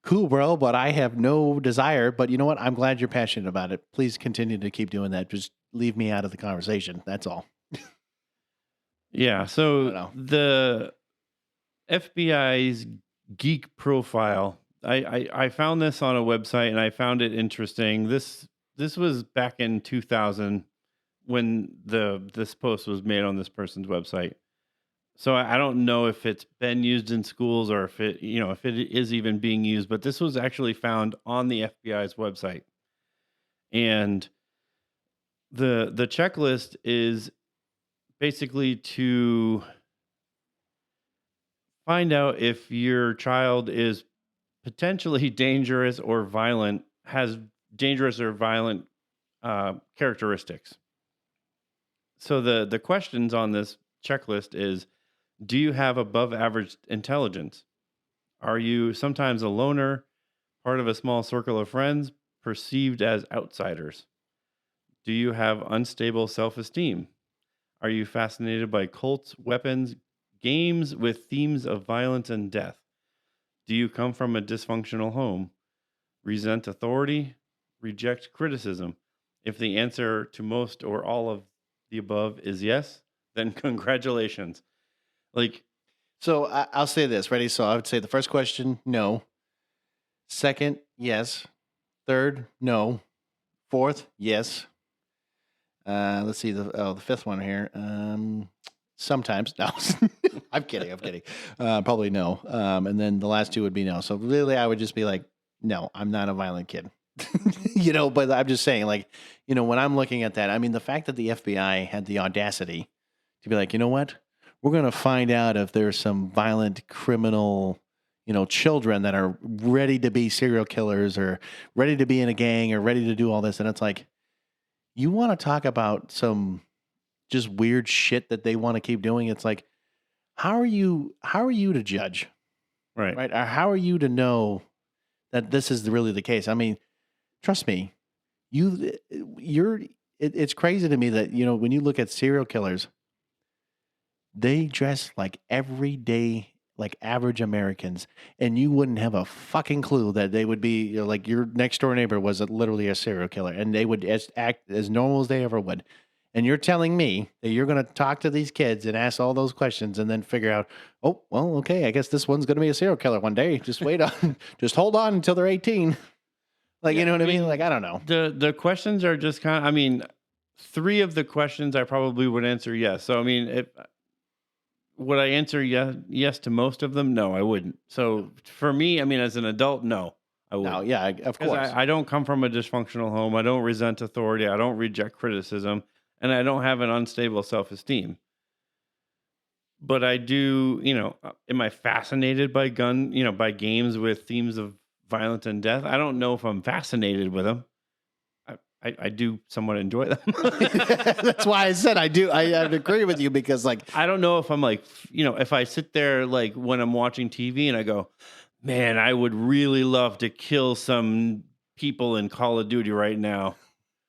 cool, bro, but I have no desire. But you know what? I'm glad you're passionate about it. Please continue to keep doing that. Just leave me out of the conversation. That's all. Yeah. So the FBI's Geek profile, I found this on a website and I found it interesting. This was back in 2000 when this post was made on this person's website. So I don't know if it's been used in schools or if it is even being used, but this was actually found on the FBI's website. And the checklist is basically to find out if your child is potentially dangerous or violent, has dangerous or violent characteristics. So the questions on this checklist is, do you have above average intelligence? Are you sometimes a loner, part of a small circle of friends, perceived as outsiders? Do you have unstable self-esteem? Are you fascinated by cults, weapons, games with themes of violence and death? Do you come from a dysfunctional home? Resent authority? Reject criticism? If the answer to most or all of the above is yes, then congratulations. So I'll say this, ready? So I would say the first question, no. Second, yes. Third, no. Fourth, yes. Let's see the fifth one here. Sometimes, no. I'm kidding. Probably no. And then the last two would be no. So really, I would just be like, no, I'm not a violent kid. But I'm just saying, like, when I'm looking at that, I mean, the fact that the FBI had the audacity to be like, you know what? We're going to find out if there's some violent criminal, children that are ready to be serial killers or ready to be in a gang or ready to do all this. And it's like, you want to talk about some just weird shit that they want to keep doing. It's like, how are you to judge? Right. Or how are you to know that this is really the case? I mean, trust me, it's crazy to me that, when you look at serial killers, they dress like everyday, like average Americans, and you wouldn't have a fucking clue that they would be like your next door neighbor was literally a serial killer, and they would act as normal as they ever would. And you're telling me that you're going to talk to these kids and ask all those questions and then figure out, oh, well, okay, I guess this one's going to be a serial killer one day. Just wait on, just hold on until they're 18. Like, you know what I mean? Like, I don't know. The questions are just kind of, 3 of the questions I probably would answer yes. So, would I answer yes to most of them? No, I wouldn't. So for me, as an adult, no, I wouldn't. No, yeah, of course. I don't come from a dysfunctional home. I don't resent authority. I don't reject criticism. And I don't have an unstable self-esteem. But I do, am I fascinated by by games with themes of violence and death? I don't know if I'm fascinated with them. I do somewhat enjoy them. That's why I said I do. I agree with you because, like, I don't know if I'm like, if I sit there like when I'm watching TV and I go, man, I would really love to kill some people in Call of Duty right now.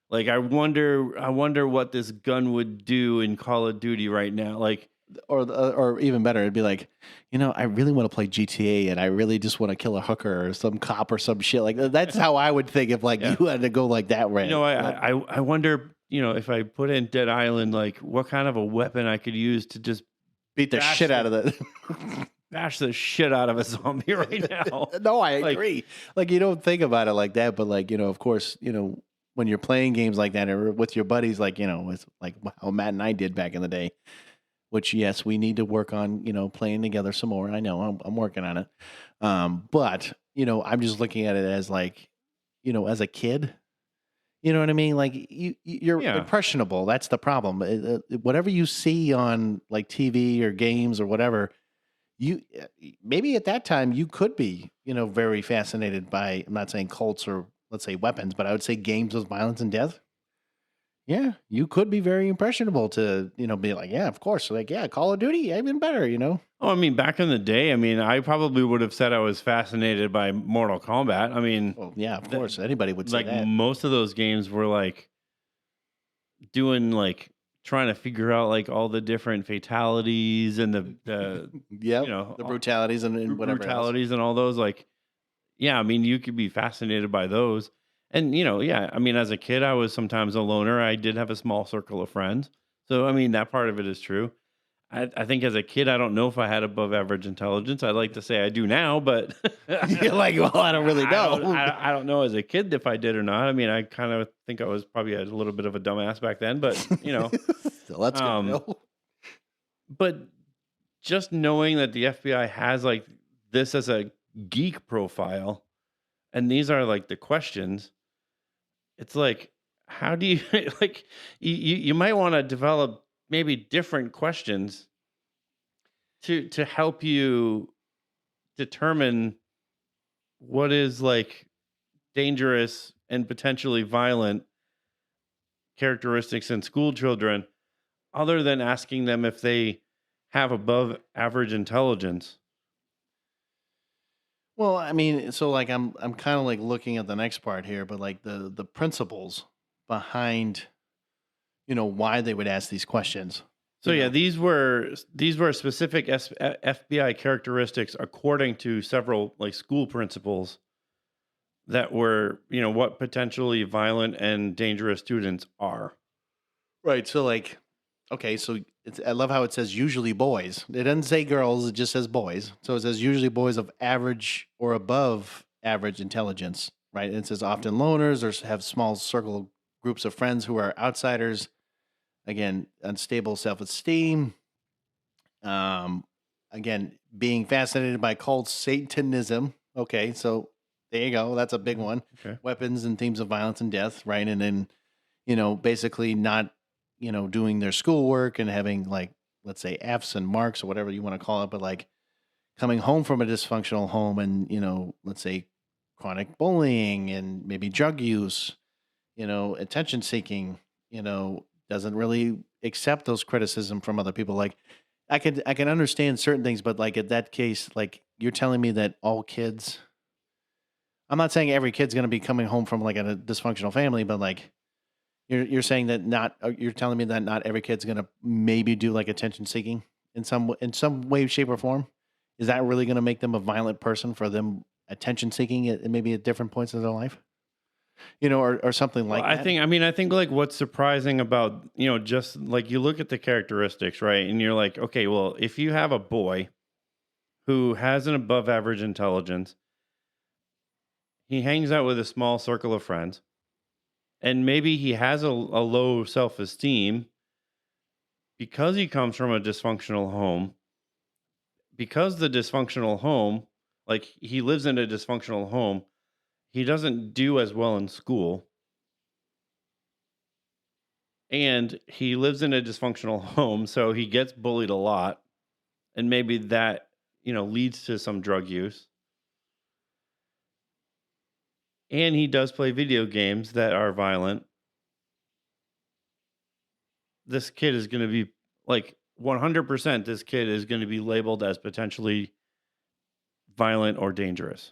Like, I wonder what this gun would do in Call of Duty right now. Like, or even better, it'd be like, I really want to play GTA and I really just want to kill a hooker or some cop or some shit. Like, that's how I would think if like you had to go like that way. I wonder, if I put in Dead Island, like what kind of a weapon I could use to just beat the shit out of it. Bash the shit out of a zombie right now. No, I agree. Like, you don't think about it like that, but like, of course, when you're playing games like that or with your buddies, like, with like how Matt and I did back in the day, which, yes, we need to work on, playing together some more. I know I'm working on it. But, I'm just looking at it as like, as a kid, You know what I mean? Like you're Yeah. impressionable. That's the problem. Whatever you see on like TV or games or whatever, you maybe at that time you could be, very fascinated by. I'm not saying cults or let's say weapons, but I would say games with violence and death. Yeah, you could be very impressionable to, be like, yeah, of course. Like, yeah, Call of Duty, even better. Oh, I mean, back in the day, I mean, I probably would have said I was fascinated by Mortal Kombat. I mean, Well, yeah, of course. Anybody would say like that. most of those games were like doing like trying to figure out like all the different fatalities and the Yep. The brutalities and whatever brutalities and all those like yeah, I mean, you could be fascinated by those. And yeah, I mean, as a kid I was sometimes a loner. I did have a small circle of friends. So I mean, that part of it is true. I think as a kid, I don't know if I had above average intelligence. I'd like to say I do now, but You're like, well, I don't really know. I don't know as a kid if I did or not. I mean, I kind of think I was probably a little bit of a dumbass back then, but Still, that's good to know. But just knowing that the FBI has like this as a geek profile, and these are like the questions, it's like, how do you like you might want to develop maybe different questions to help you determine what is like dangerous and potentially violent characteristics in school children, other than asking them if they have above average intelligence. Well, I mean, so like I'm kind of like looking at the next part here, but like the principles behind, why they would ask these questions. So yeah, these were specific FBI characteristics according to several like school principals that were, what potentially violent and dangerous students are. Right. So like, okay, so I love how it says usually boys. It doesn't say girls, it just says boys. So it says usually boys of average or above average intelligence, right? And it says often loners or have small circle groups of friends who are outsiders. Again, unstable self-esteem. Again, being fascinated by cult Satanism. Okay, so there you go. That's a big one. Okay. Weapons and themes of violence and death, right? And then, basically not, doing their schoolwork and having like, let's say F's and marks or whatever you want to call it, but like coming home from a dysfunctional home and, let's say chronic bullying and maybe drug use, attention seeking, doesn't really accept those criticism from other people. Like I can understand certain things, but like in that case, like you're telling me that all kids, I'm not saying every kid's going to be coming home from like a dysfunctional family, but like you're saying that you're telling me that not every kid's going to maybe do like attention seeking in some way, shape, or form. Is that really going to make them a violent person for them attention seeking at maybe at different points in their life? Or something like that. I think like what's surprising about, just like you look at the characteristics, right? And you're like, okay, well, if you have a boy who has an above average intelligence, he hangs out with a small circle of friends, and maybe he has a low self esteem because he comes from a dysfunctional home, because the dysfunctional home, like he lives in a dysfunctional home, he doesn't do as well in school. And he lives in a dysfunctional home, so he gets bullied a lot. And maybe that, leads to some drug use. And he does play video games that are violent. This kid is going to be like 100%, this kid is going to be labeled as potentially violent or dangerous.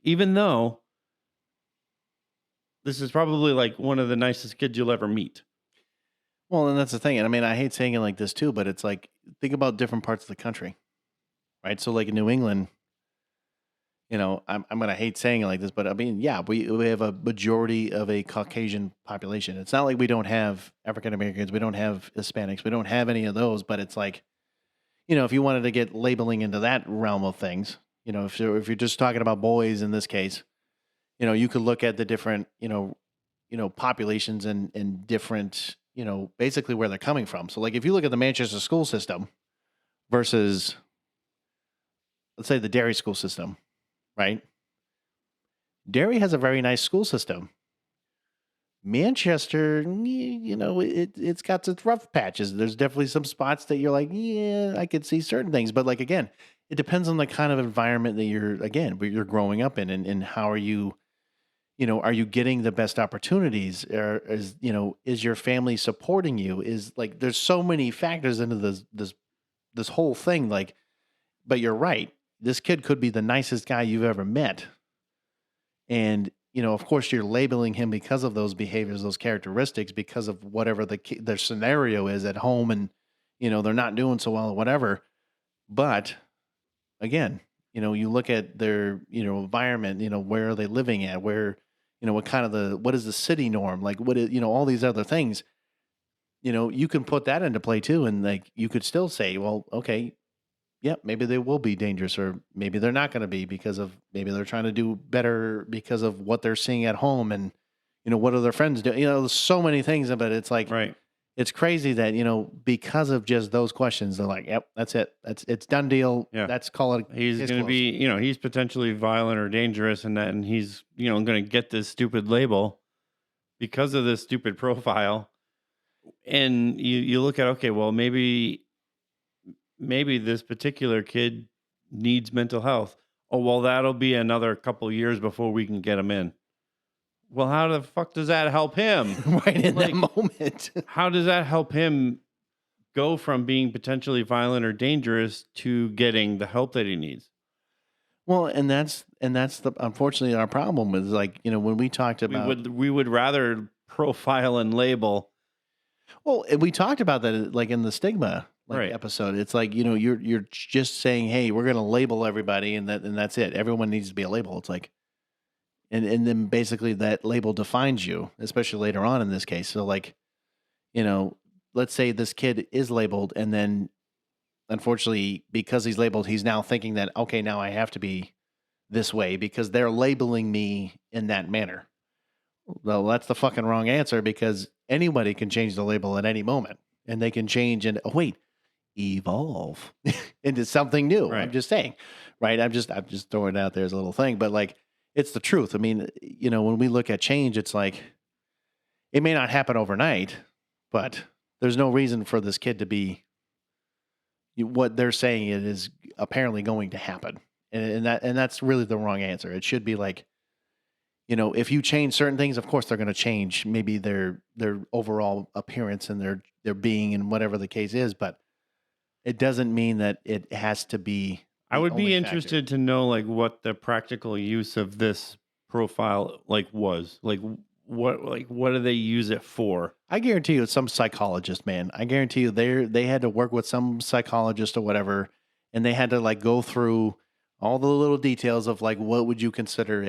Even though this is probably like one of the nicest kids you'll ever meet. Well, and that's the thing. And I mean, I hate saying it like this too, but it's like, think about different parts of the country, right? So like in New England, I'm going to hate saying it like this, but I mean, yeah, we have a majority of a Caucasian population. It's not like we don't have African Americans, we don't have Hispanics, we don't have any of those, but it's like, if you wanted to get labeling into that realm of things, if you're just talking about boys in this case, you could look at the different, populations and different, basically where they're coming from. So like if you look at the Manchester school system versus, let's say, the Derry school system, right? Derry has a very nice school system. Manchester, it's got its rough patches. There's definitely some spots that you're like, yeah, I could see certain things. But like, again, it depends on the kind of environment that you're growing up in, and how are you getting the best opportunities? Or is your family supporting you? Is like, there's so many factors into this whole thing. Like, but you're right. This kid could be the nicest guy you've ever met. And, of course, you're labeling him because of those behaviors, those characteristics, because of whatever their scenario is at home, and, they're not doing so well or whatever. But again, you look at their, environment, where are they living at? Where, what is the city norm? Like, what is, all these other things, you can put that into play too. And like, you could still say, well, okay, yeah, maybe they will be dangerous, or maybe they're not going to be, because of maybe they're trying to do better because of what they're seeing at home, and what are their friends do. There's so many things, but it's like, right. It's crazy that because of just those questions, they're like, yep, that's it, it's done deal. Yeah, let's call it. He's going to be, he's potentially violent or dangerous, and he's going to get this stupid label because of this stupid profile. And you look at, okay, well, maybe this particular kid needs mental health. Oh, well, that'll be another couple years before we can get him in. Well, how the fuck does that help him? Right in that moment. How does that help him go from being potentially violent or dangerous to getting the help that he needs? Well, and that's unfortunately our problem is, like, when we talked about, we would rather profile and label. Well, and we talked about that, like, in the stigma Right. episode. It's like, you're just saying, hey, we're going to label everybody, and that's it. Everyone needs to be a label. It's like, and then basically that label defines you, especially later on in this case. So, like, let's say this kid is labeled, and then unfortunately, because he's labeled, he's now thinking that, okay, now I have to be this way because they're labeling me in that manner. Well, that's the fucking wrong answer, because anybody can change the label at any moment, and they can change and evolve into something new. Right. I'm just saying, right? I'm just throwing it out there as a little thing, but like, it's the truth. I mean, when we look at change, it's like, it may not happen overnight, but there's no reason for this kid to be what they're saying it is apparently going to happen. And that's really the wrong answer. It should be like, if you change certain things, of course they're going to change maybe their overall appearance and their being and whatever the case is, but it doesn't mean that it has to be. I would be interested to know, like, what the practical use of this profile was. Like, what do they use it for? I guarantee you it's some psychologist, man. I guarantee you they had to work with some psychologist or whatever, and they had to, like, go through all the little details of, like, what would you consider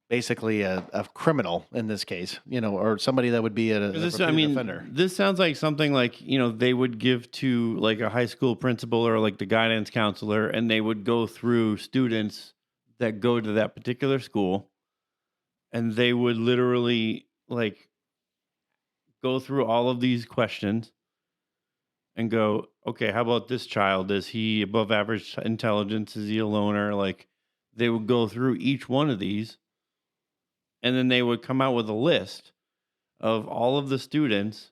basically a criminal in this case, or somebody that would be a offender. This sounds like something like, they would give to, like, a high school principal or like the guidance counselor, and they would go through students that go to that particular school, and they would literally, like, go through all of these questions and go, okay, how about this child? Is he above average intelligence? Is he a loner? Like, they would go through each one of these, and then they would come out with a list of all of the students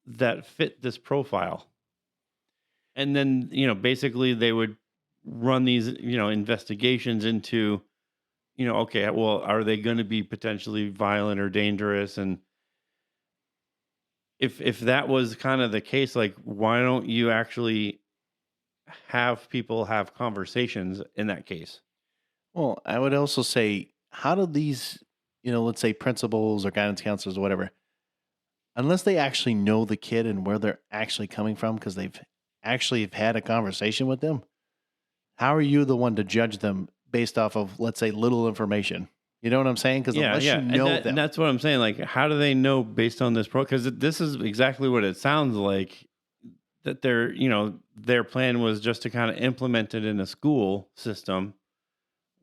that fit this profile. And then, basically they would run these, investigations into, okay, well, are they going to be potentially violent or dangerous? And if that was kind of the case, like, why don't you actually have people have conversations in that case? Well, I would also say, how do these, let's say principals or guidance counselors or whatever, unless they actually know the kid and where they're actually coming from, because they've actually had a conversation with them, how are you the one to judge them based off of, let's say, little information? You know what I'm saying? Because unless you know them. And that's what I'm saying. Like, how do they know based on this because this is exactly what it sounds like, that their plan was just to kind of implement it in a school system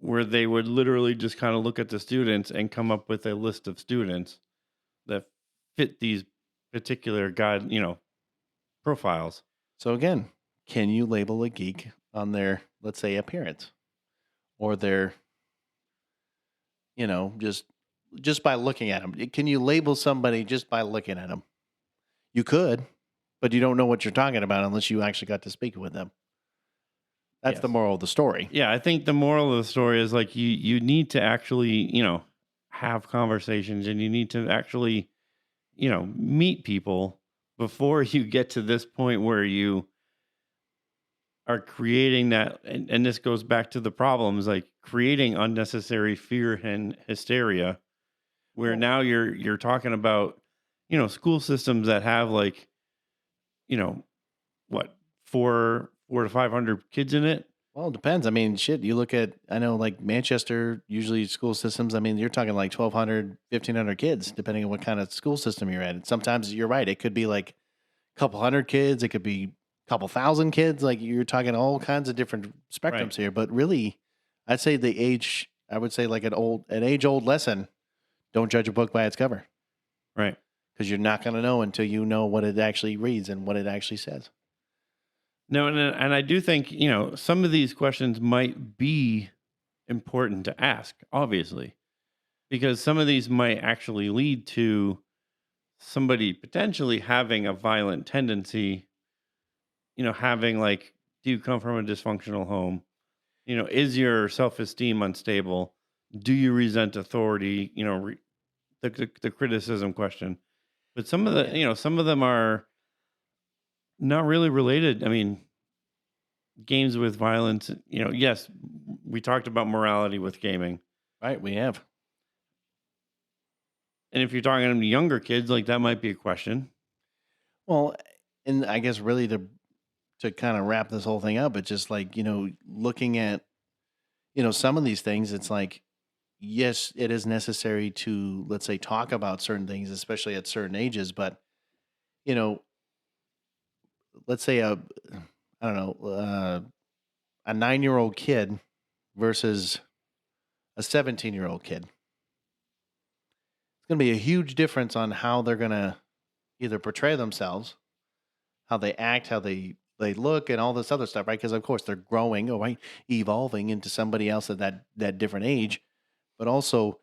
where they would literally just kind of look at the students and come up with a list of students that fit these particular profiles. So again, can you label a geek on their, let's say, appearance, or their, just just by looking at them? Can you label somebody just by looking at them? You could, but you don't know what you're talking about unless you actually got to speak with them. That's the moral of the story. Yeah, I think the moral of the story is like you need to actually, have conversations, and you need to actually, meet people before you get to this point where you are creating that, and this goes back to the problems, like creating unnecessary fear and hysteria, where now you're talking about, school systems that have like, what, 400 to 500 kids in it. Well, it depends. I mean, shit, you look at, I know like Manchester, usually school systems, I mean, you're talking like 1,200, 1,500 kids, depending on what kind of school system you're at. And sometimes you're right. It could be like a couple hundred kids. It could be a couple thousand kids. Like you're talking all kinds of different spectrums here. But really, I'd say I would say like an age-old lesson, don't judge a book by its cover. Right. Because you're not going to know until you know what it actually reads and what it actually says. No, and I do think, some of these questions might be important to ask, obviously, because some of these might actually lead to somebody potentially having a violent tendency, having like, do you come from a dysfunctional home? Is your self-esteem unstable? Do you resent authority? The criticism question. But some of the, some of them are not really related. I mean, games with violence, yes, we talked about morality with gaming. Right, we have. And if you're talking to younger kids, like that might be a question. Well, and I guess really to kind of wrap this whole thing up, it's just like, looking at, some of these things, it's like, yes, it is necessary to, let's say, talk about certain things, especially at certain ages, but, let's say I don't know, a 9-year-old kid versus a 17-year-old kid. It's going to be a huge difference on how they're going to either portray themselves, how they act, how they look, and all this other stuff, right? Because of course they're growing, right, evolving into somebody else at that different age, but also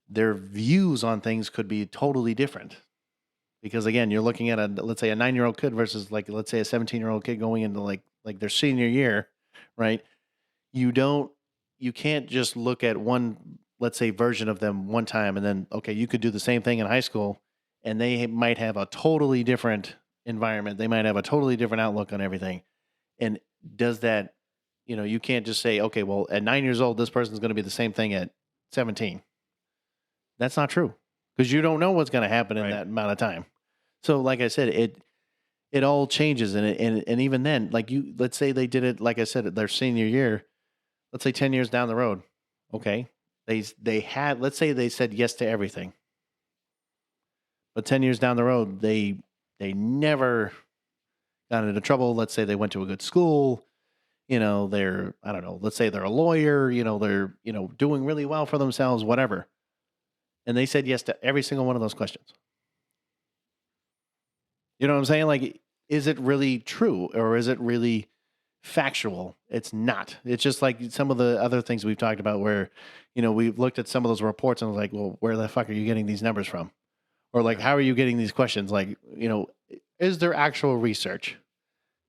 their views on things could be totally different. Because again, you're looking at let's say a 9-year-old kid versus like let's say a 17-year-old kid going into like their senior year, right? You can't just look at one, let's say, version of them one time and then okay, you could do the same thing in high school, and they might have a totally different environment. They might have a totally different outlook on everything. And does that, you can't just say, okay, well, at 9 years old, this person's going to be the same thing at 17. That's not true because you don't know what's going to happen in that amount of time. So, like I said, it all changes, and even then, like let's say they did it, like I said, their senior year. Let's say 10 years down the road, okay, let's say they said yes to everything, but 10 years down the road, they never got into trouble. Let's say they went to a good school. They're, I don't know, let's say they're a lawyer. They're doing really well for themselves, whatever, and they said yes to every single one of those questions. You know what I'm saying? Like, is it really true or is it really factual? It's not. It's just like some of the other things we've talked about where, we've looked at some of those reports and was like, well, where the fuck are you getting these numbers from? Or like, how are you getting these questions? Like, is there actual research?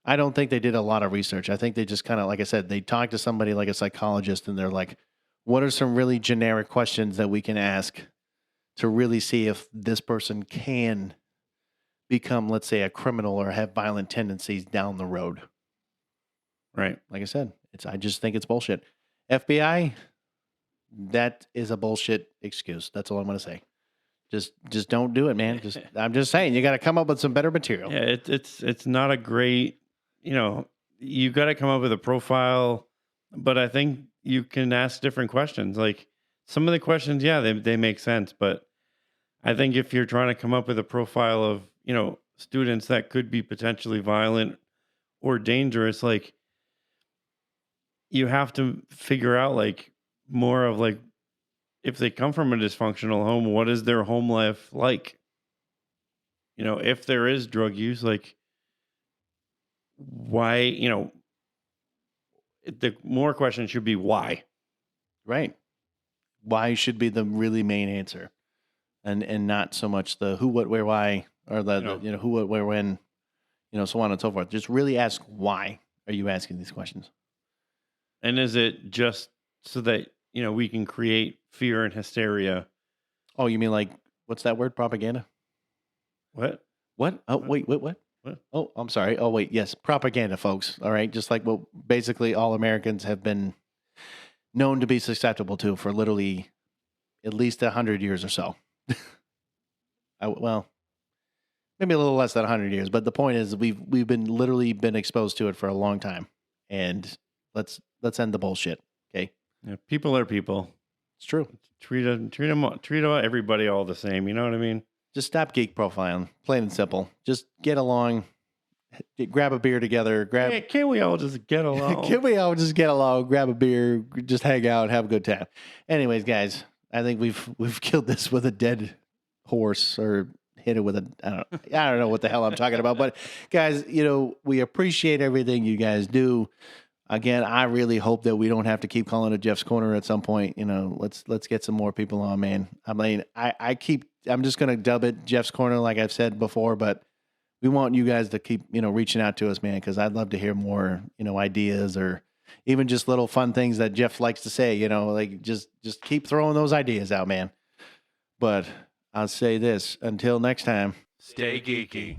I don't think they did a lot of research. I think they just kind of, like I said, they talked to somebody like a psychologist and they're like, what are some really generic questions that we can ask to really see if this person can become, let's say, a criminal or have violent tendencies down the road. Right. Like I said, I just think it's bullshit. FBI, that is a bullshit excuse. That's all I'm going to say. Just don't do it, man. I'm just saying, you got to come up with some better material. Yeah, it's not a great, you got to come up with a profile, but I think you can ask different questions. Like some of the questions, yeah, they make sense, but I think if you're trying to come up with a profile of, students that could be potentially violent or dangerous, like you have to figure out like more of like, if they come from a dysfunctional home, what is their home life like? If there is drug use, like why, the more question should be why. Right. Why should be the really main answer. and not so much the who, what, where, why, or the who, what, where, when, so on and so forth. Just really ask why are you asking these questions? And is it just so that we can create fear and hysteria? Oh, you mean like what's that word? Propaganda? What? What? Oh, wait, what? What? Oh, I'm sorry. Oh, wait, yes, propaganda, folks. All right, just like what basically all Americans have been known to be susceptible to for literally at least 100 years or so. Well, maybe a little less than 100 years, but the point is we've been literally been exposed to it for a long time, and let's end the bullshit. Okay, yeah, people are people. It's true. Treat everybody all the same. You know what I mean? Just stop geek profiling. Plain and simple. Just get along. Grab a beer together. Can't we all just get along? Can we all just get along? Grab a beer. Just hang out. Have a good time. Anyways, guys, I think we've killed this with a dead horse, or hit it with a I don't know what the hell I'm talking about. But guys, we appreciate everything you guys do. Again, I really hope that we don't have to keep calling it Jeff's Corner at some point. Let's get some more people on, man. I mean, I'm just gonna dub it Jeff's Corner, like I've said before, but we want you guys to keep reaching out to us, man, because I'd love to hear more ideas, or even just little fun things that Jeff likes to say. Like just keep throwing those ideas out, man. But I'll say this: until next time, stay geeky.